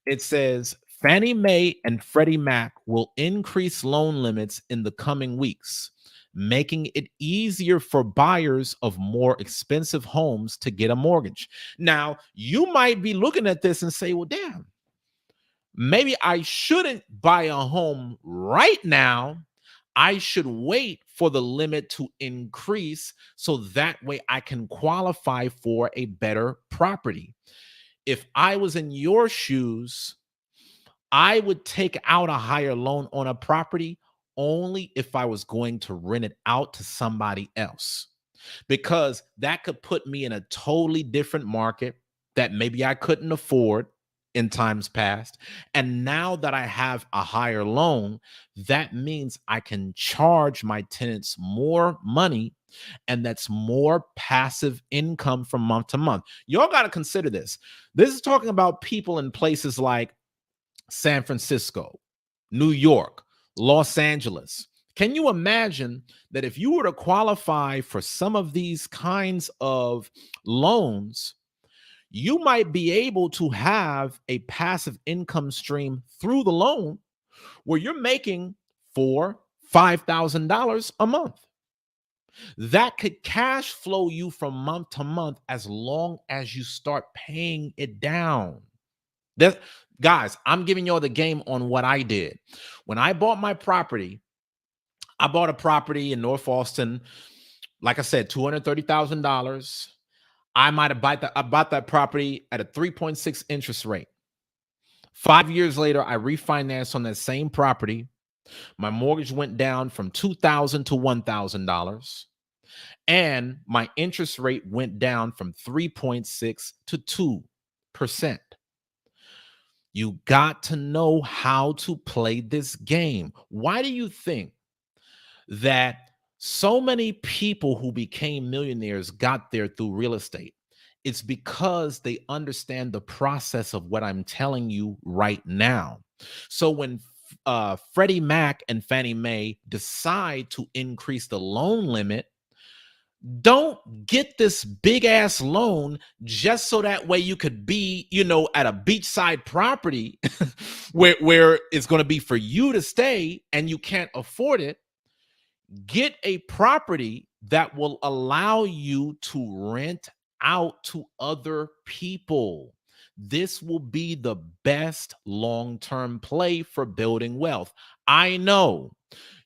It says Fannie Mae and Freddie Mac will increase loan limits in the coming weeks, making it easier for buyers of more expensive homes to get a mortgage. Now, you might be looking at this and say, well, damn, maybe I shouldn't buy a home right now. I should wait for the limit to increase so that way I can qualify for a better property. If I was in your shoes, I would take out a higher loan on a property only if I was going to rent it out to somebody else, because that could put me in a totally different market that maybe I couldn't afford in times past. And now that I have a higher loan, that means I can charge my tenants more money, and that's more passive income from month to month. Y'all got to consider this. This is talking about people in places like San Francisco, New York, Los Angeles. Can you imagine that if you were to qualify for some of these kinds of loans, you might be able to have a passive income stream through the loan where you're making $4,000-$5,000 a month? That could cash flow you from month to month as long as you start paying it down. That, guys, I'm giving y'all the game on what I did. When I bought my property, I bought a property in North Austin, like I said, $230,000. I might have bought that property at a 3.6 interest rate. 5 years later, I refinanced on that same property. My mortgage went down from $2,000 to $1,000, and my interest rate went down from 3.6 to 2%. You got to know how to play this game. Why do you think that so many people who became millionaires got there through real estate? It's because they understand the process of what I'm telling you right now. So when Freddie Mac and Fannie Mae decide to increase the loan limit, don't get this big ass loan just so that way you could be, at a beachside property where it's going to be for you to stay and you can't afford it. Get a property that will allow you to rent out to other people. This will be the best long-term play for building wealth. I know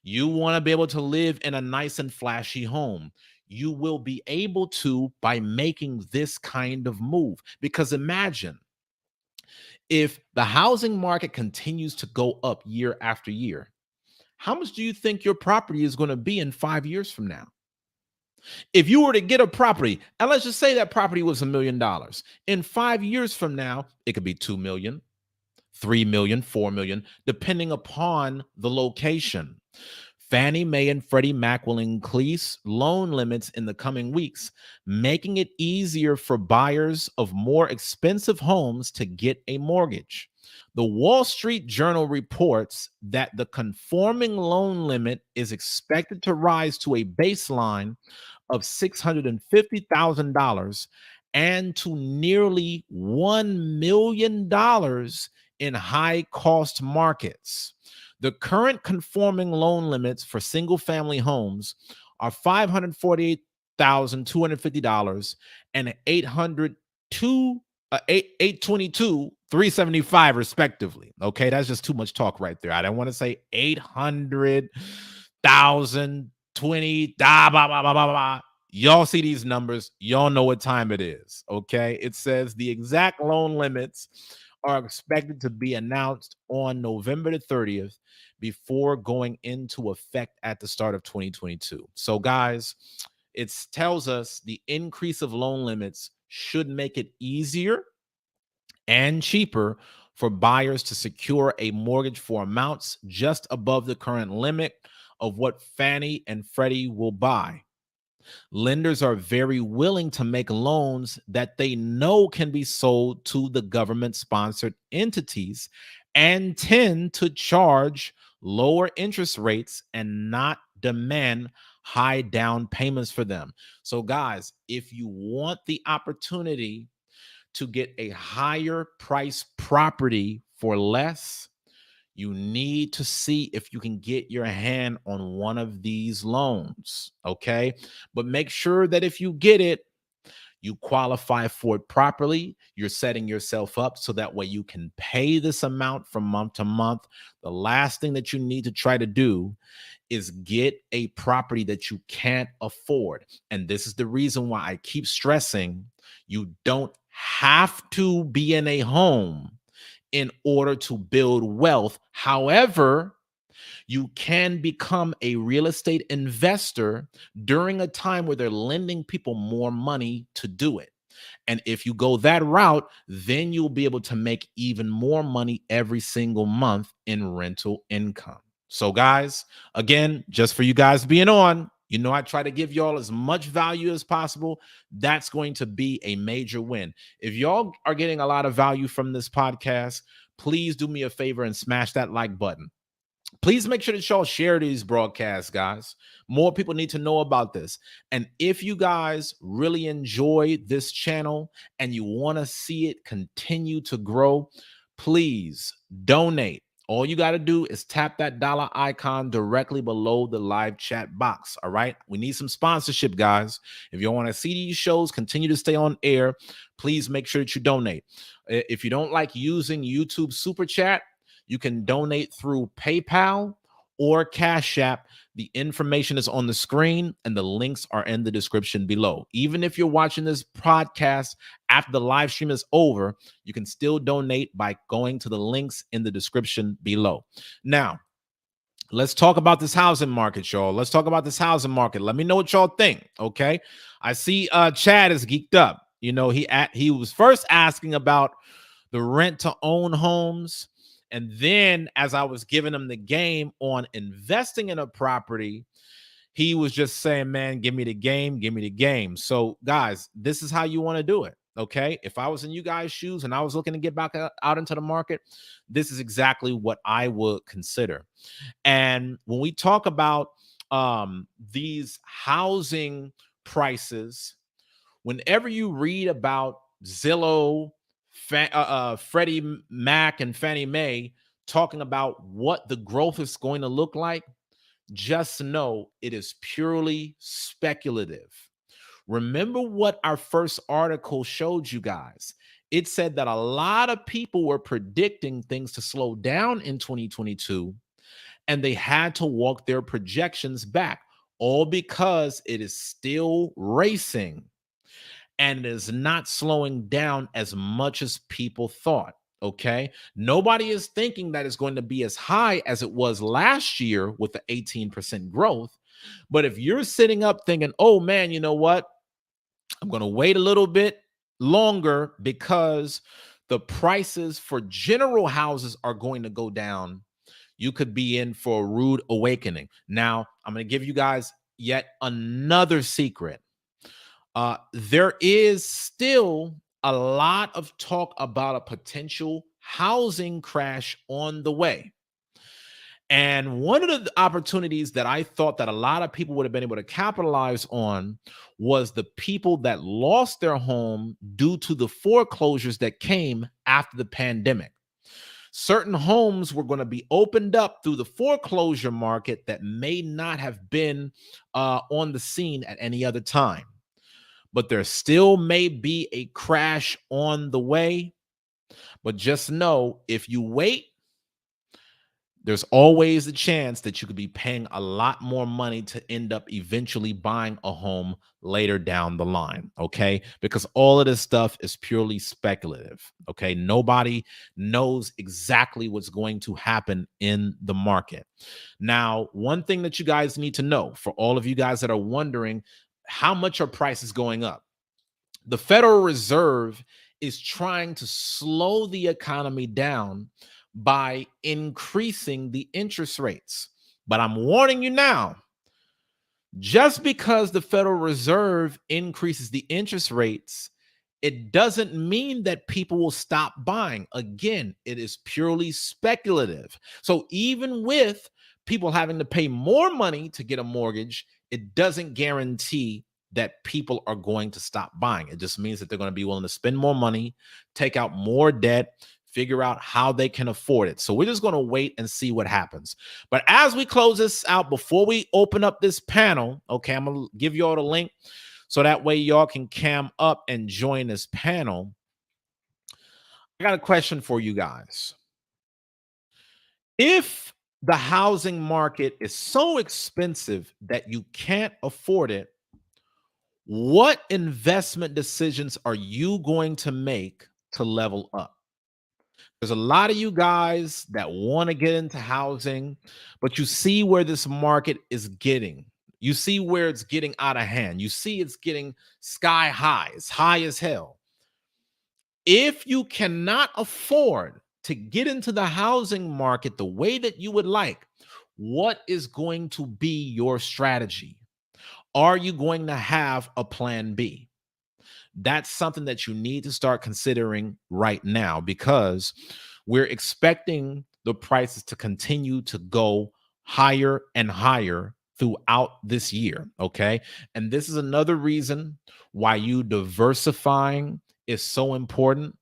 you want to be able to live in a nice and flashy home. You will be able to by making this kind of move. Because imagine if the housing market continues to go up year after year, how much do you think your property is going to be in 5 years from now? If you were to get a property, and let's just say that property was $1 million, in 5 years from now, it could be 2 million, 3 million, 4 million, depending upon the location. Fannie Mae and Freddie Mac will increase loan limits in the coming weeks, making it easier for buyers of more expensive homes to get a mortgage. The Wall Street Journal reports that the conforming loan limit is expected to rise to a baseline of $650,000 and to nearly $1 million in high cost markets. The current conforming loan limits for single family homes are $548,250 and $822,375 respectively. Okay, that's just too much talk right there. I don't want to say 800,020. Blah, blah, blah, blah, blah. Y'all see these numbers, y'all know what time it is. Okay, it says the exact loan limits are expected to be announced on November the 30th before going into effect at the start of 2022. So guys, it tells us the increase of loan limits should make it easier and cheaper for buyers to secure a mortgage for amounts just above the current limit of what Fannie and Freddie will buy. Lenders are very willing to make loans that they know can be sold to the government-sponsored entities and tend to charge lower interest rates and not demand high down payments for them. So guys, if you want the opportunity to get a higher price property for less, you need to see if you can get your hand on one of these loans, okay? But make sure that if you get it, you qualify for it properly. You're setting yourself up so that way you can pay this amount from month to month. The last thing that you need to try to do is get a property that you can't afford. And this is the reason why I keep stressing you don't have to be in a home in order to build wealth. However, you can become a real estate investor during a time where they're lending people more money to do it. And if you go that route, then you'll be able to make even more money every single month in rental income. So guys, again, just for you guys being on, I try to give y'all as much value as possible. That's going to be a major win. If y'all are getting a lot of value from this podcast, please do me a favor and smash that like button. Please make sure that y'all share these broadcasts, guys. More people need to know about this. And if you guys really enjoy this channel and you want to see it continue to grow, please donate. All you got to do is tap that dollar icon directly below the live chat box. All right. We need some sponsorship, guys. If you want to see these shows continue to stay on air, please make sure that you donate. If you don't like using YouTube Super Chat, you can donate through PayPal or Cash App. The information is on the screen and the links are in the description below. Even if you're watching this podcast after the live stream is over, you can still donate by going to the links in the description below. Now, let's talk about this housing market, y'all. Let's talk about this housing market. Let me know what y'all think, okay? I see Chad is geeked up. He was first asking about the rent-to-own homes. And then as I was giving him the game on investing in a property, he was just saying, man, give me the game, give me the game. So guys, this is how you want to do it. Okay. If I was in you guys' shoes and I was looking to get back out into the market, this is exactly what I would consider. And when we talk about these housing prices, whenever you read about Zillow, Freddie Mac, and Fannie Mae talking about what the growth is going to look like, just know it is purely speculative. Remember what our first article showed you guys. It said that a lot of people were predicting things to slow down in 2022, and they had to walk their projections back, all because it is still racing and it is not slowing down as much as people thought. Okay. Nobody is thinking that it's going to be as high as it was last year with the 18% growth. But if you're sitting up thinking, oh man, you know what? I'm going to wait a little bit longer because the prices for general houses are going to go down, you could be in for a rude awakening. Now, I'm going to give you guys yet another secret. There is still a lot of talk about a potential housing crash on the way. And one of the opportunities that I thought that a lot of people would have been able to capitalize on was the people that lost their home due to the foreclosures that came after the pandemic. Certain homes were going to be opened up through the foreclosure market that may not have been on the scene at any other time. But there still may be a crash on the way. But just know if you wait, there's always a chance that you could be paying a lot more money to end up eventually buying a home later down the line. Okay. Because all of this stuff is purely speculative. Okay. Nobody knows exactly what's going to happen in the market. Now, one thing that you guys need to know, for all of you guys that are wondering, how much are prices going up? The Federal Reserve is trying to slow the economy down by increasing the interest rates. But I'm warning you now, just because the Federal Reserve increases the interest rates, it doesn't mean that people will stop buying. Again, it is purely speculative. So even with people having to pay more money to get a mortgage, it doesn't guarantee that people are going to stop buying. It just means that they're going to be willing to spend more money, take out more debt, figure out how they can afford it. So we're just going to wait and see what happens. But as we close this out, before we open up this panel, okay, I'm going to give you all the link so that way y'all can cam up and join this panel. I got a question for you guys. If the housing market is so expensive that you can't afford it, what investment decisions are you going to make to level up? There's a lot of you guys that want to get into housing, but you see where this market is getting. You see where it's getting out of hand. You see it's getting sky high. It's high as hell. If you cannot afford to get into the housing market the way that you would like, what is going to be your strategy? Are you going to have a plan B? That's something that you need to start considering right now, because we're expecting the prices to continue to go higher and higher throughout this year. Okay. And this is another reason why you diversifying is so important.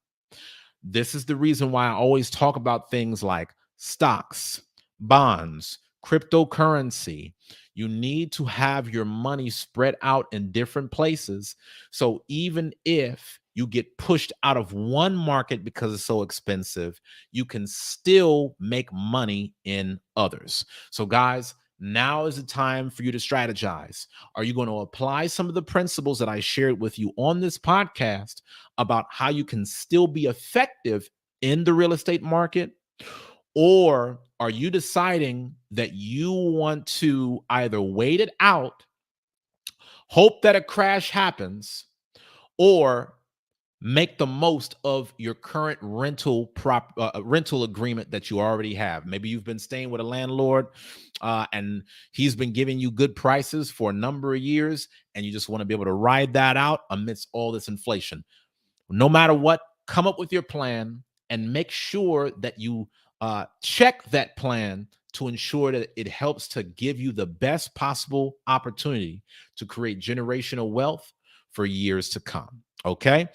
This is the reason why I always talk about things like stocks, bonds, cryptocurrency. You need to have your money spread out in different places. So even if you get pushed out of one market because it's so expensive, you can still make money in others. So, guys, now is the time for you to strategize. Are you going to apply some of the principles that I shared with you on this podcast about how you can still be effective in the real estate market? Or are you deciding that you want to either wait it out, hope that a crash happens, or make the most of your current rental agreement that you already have? Maybe you've been staying with a landlord and he's been giving you good prices for a number of years, and you just want to be able to ride that out amidst all this inflation. No matter what, come up with your plan and make sure that you check that plan to ensure that it helps to give you the best possible opportunity to create generational wealth for years to come. Okay.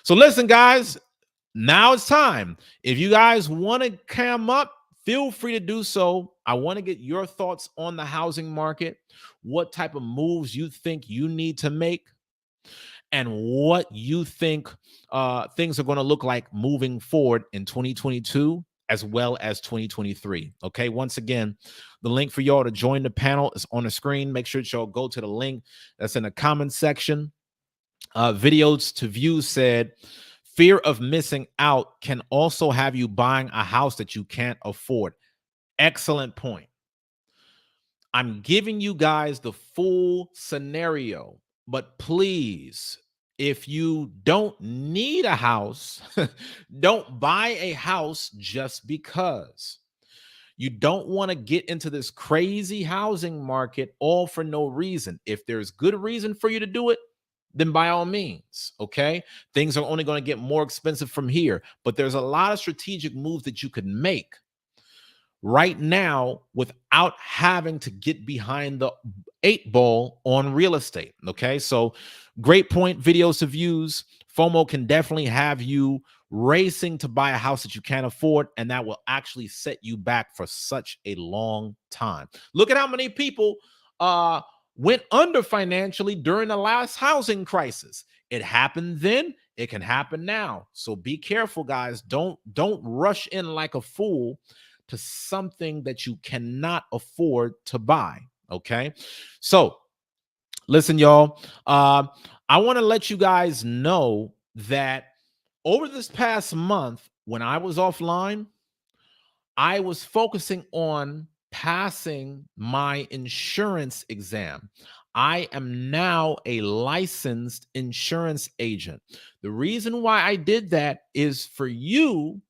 So listen, guys, now it's time. If you guys want to come up, feel free to do so. I want to get your thoughts on the housing market, what type of moves you think you need to make, and what you think things are going to look like moving forward in 2022 as well as 2023. Okay, once again, the link for y'all to join the panel is on the screen. Make sure that y'all go to the link that's in the comment section. Videos to view said, fear of missing out can also have you buying a house that you can't afford. Excellent point. I'm giving you guys the full scenario, but please, if you don't need a house, don't buy a house just because. You don't want to get into this crazy housing market all for no reason. If there's good reason for you to do it, then by all means, okay? Things are only going to get more expensive from here, but there's a lot of strategic moves that you could make right now without having to get behind the 8 ball on real estate. Okay, so great point. Videos to views. FOMO can definitely have you racing to buy a house that you can't afford, and that will actually set you back for such a long time. Look at how many people went under financially during the last housing crisis. It happened then, it can happen now. So be careful, guys. Don't rush in like a fool to something that you cannot afford to buy. Okay, so listen, y'all. I want to let you guys know that over this past month, when I was offline, I was focusing on passing my insurance exam. I am now a licensed insurance agent. The reason why I did that is for you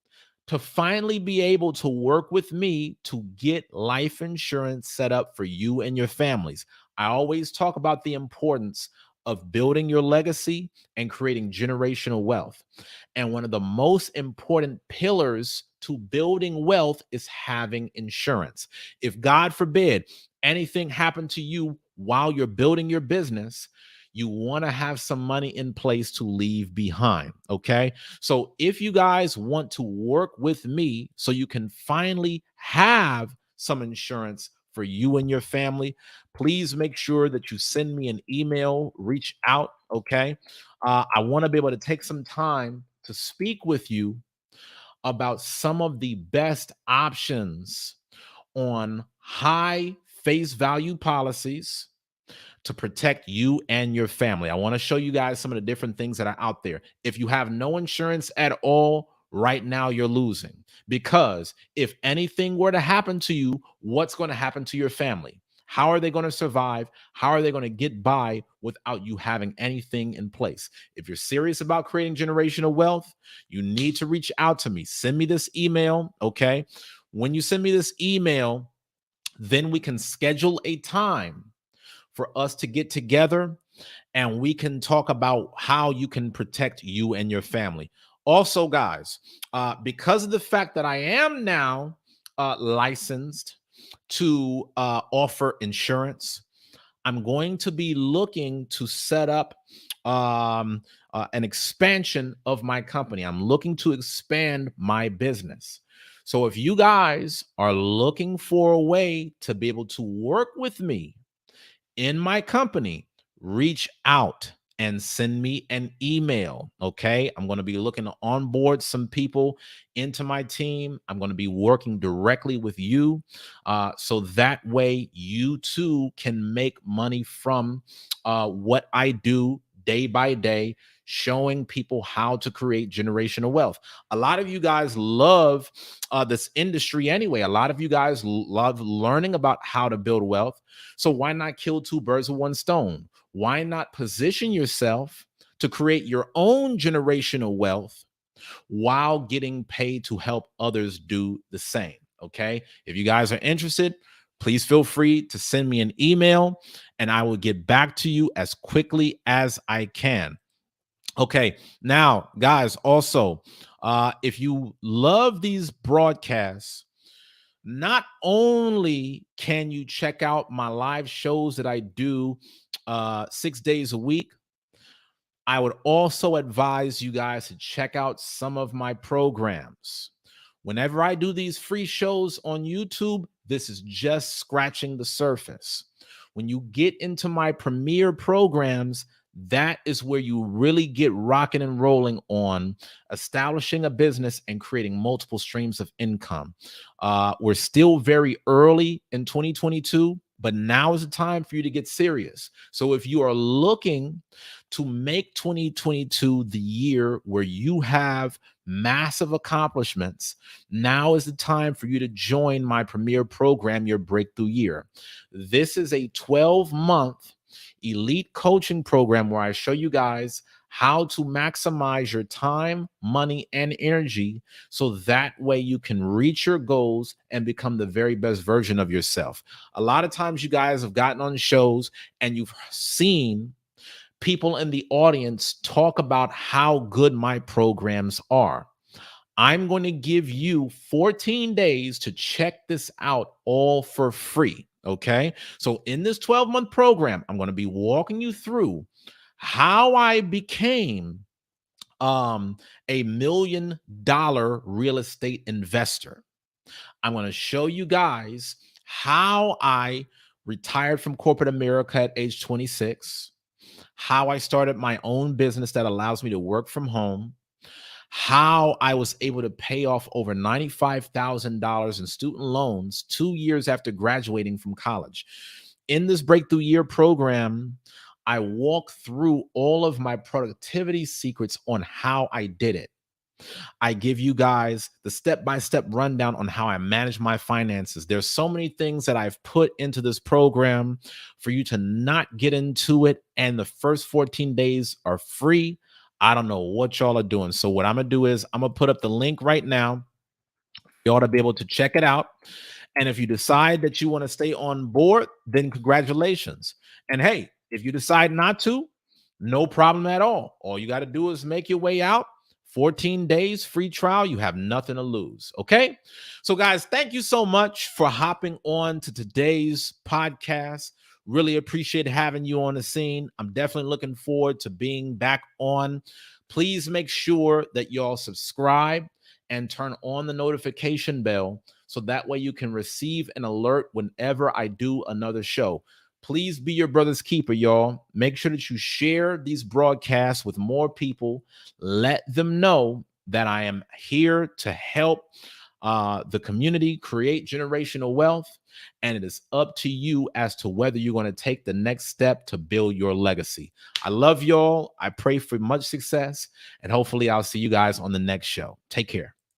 to finally be able to work with me to get life insurance set up for you and your families. I always talk about the importance of building your legacy and creating generational wealth. And one of the most important pillars to building wealth is having insurance. If God forbid anything happened to you while you're building your business, you want to have some money in place to leave behind. Okay. So if you guys want to work with me so you can finally have some insurance for you and your family, please make sure that you send me an email, reach out. Okay. I want to be able to take some time to speak with you about some of the best options on high face value policies to protect you and your family. I want to show you guys some of the different things that are out there. If you have no insurance at all, right now you're losing, because if anything were to happen to you, what's going to happen to your family? How are they going to survive? How are they going to get by without you having anything in place? If you're serious about creating generational wealth, you need to reach out to me. Send me this email, okay? When you send me this email, then we can schedule a time for us to get together and we can talk about how you can protect you and your family. Also, guys, because of the fact that I am now licensed to offer insurance, I'm going to be looking to set up an expansion of my company. I'm looking to expand my business. So if you guys are looking for a way to be able to work with me in my company, reach out and send me an email. Okay. I'm going to be looking to onboard some people into my team. I'm going to be working directly with you. So that way you too can make money from what I do day by day, showing people how to create generational wealth. A lot of you guys love this industry anyway. A lot of you guys love learning about how to build wealth. So why not kill two birds with one stone? Why not position yourself to create your own generational wealth while getting paid to help others do the same? Okay. If you guys are interested, please feel free to send me an email and I will get back to you as quickly as I can. Okay, now, guys, also, if you love these broadcasts, not only can you check out my live shows that I do 6 days a week, I would also advise you guys to check out some of my programs. Whenever I do these free shows on YouTube, this is just scratching the surface. When you get into my premier programs, that is where you really get rocking and rolling on establishing a business and creating multiple streams of income. We're still very early in 2022, but now is the time for you to get serious. So if you are looking to make 2022 the year where you have massive accomplishments, now is the time for you to join my premier program, Your Breakthrough Year. This is a 12-month elite coaching program where I show you guys how to maximize your time, money, and energy so that way you can reach your goals and become the very best version of yourself. A lot of times you guys have gotten on shows and you've seen people in the audience talk about how good my programs are. I'm going to give you 14 days to check this out all for free. Okay. So, in this 12-month program, I'm going to be walking you through how I became $1 million real estate investor. I'm going to show you guys how I retired from corporate America at age 26, how I started my own business that allows me to work from home, how I was able to pay off over $95,000 in student loans 2 years after graduating from college. In this Breakthrough Year program, I walk through all of my productivity secrets on how I did it. I give you guys the step-by-step rundown on how I manage my finances. There's so many things that I've put into this program for you to not get into it, and the first 14 days are free. I don't know what y'all are doing. So what I'm gonna do is I'm gonna put up the link right now. You ought to be able to check it out. And if you decide that you want to stay on board, then congratulations. And hey, if you decide not to, no problem at all. All you got to do is make your way out. 14 days free trial. You have nothing to lose. Okay. So, guys, thank you so much for hopping on to today's podcast. Really appreciate having you on the scene. I'm definitely looking forward to being back on. Please make sure that y'all subscribe and turn on the notification bell so that way you can receive an alert whenever I do another show. Please be your brother's keeper, y'all. Make sure that you share these broadcasts with more people. Let them know that I am here to help the community create generational wealth. And it is up to you as to whether you're going to take the next step to build your legacy. I love y'all. I pray for much success. And hopefully I'll see you guys on the next show. Take care.